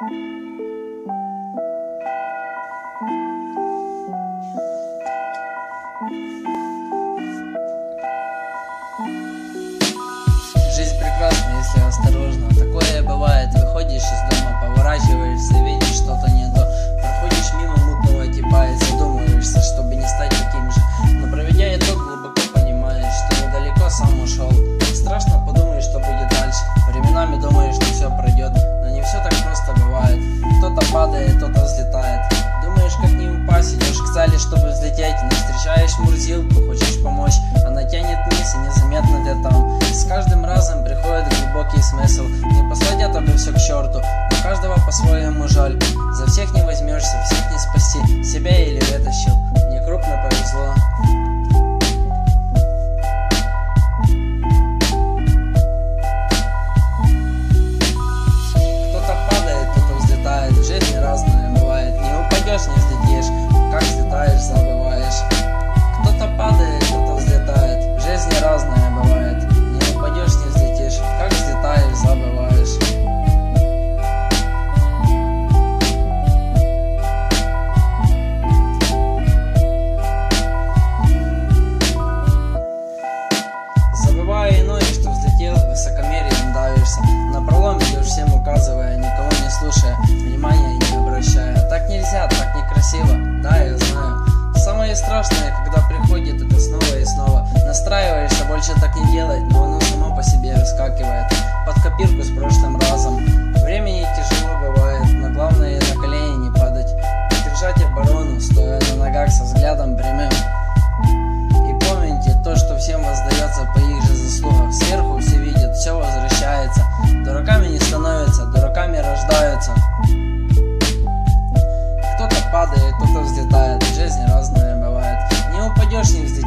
Жизнь прекрасна, если осторожно. Такое бывает, выходишь из дома, поворачиваешься, видишь что-то не то. Проходишь мимо мутного типа и задумываешься, чтобы не стать таким же. Но проведя итог, глубоко понимаешь, что недалеко сам ушел. Страшно подумать, что будет дальше. Временами думаешь, что все пройдет, но не все так просто бывает. Кто-то падает, кто-то взлетает. Думаешь, как не упасть, идешь к цели, чтобы взлететь. Но встречаешь мурзилку, хочешь помочь, она тянет вниз и незаметно где там. С каждым разом приходит глубокий смысл. Не послать только все к черту, но каждого по-своему жаль. За всех не возьмешься, всех не спасти. Себя или вытащил, мне крупно повезло. Кто-то падает, кто-то взлетает. В жизни разное бывает. Не упадешь, не взлетишь. Как взлетаешь, забываешь. Кто-то падает, кто-то взлетает. В жизни разное бывает. Не упадешь, не взлетишь. Как взлетаешь, забываешь. Забывая иное, что взлетел, высокомерием давишься. Напролом идешь, всем указывая, никого не слушая, внимания не обращая. Так нельзя, так некрасиво, да, я знаю. Самое страшное, когда приходит это снова и снова. Настраиваешься больше так не делать, но оно само по себе выскакивает. Под копирку с прошлым разом. Времени тяжело бывает, но главное на колени не падать. Держать оборону, стоя на ногах со взглядом прямым. И помните то, что всем воздается по их же заслугах. Сверху все видят, все возвращается. Дураками не становятся, дураками рождаются. Кто-то падает, кто-то взлетает. В жизни разное бывает. Не упадешь, не взлетишь.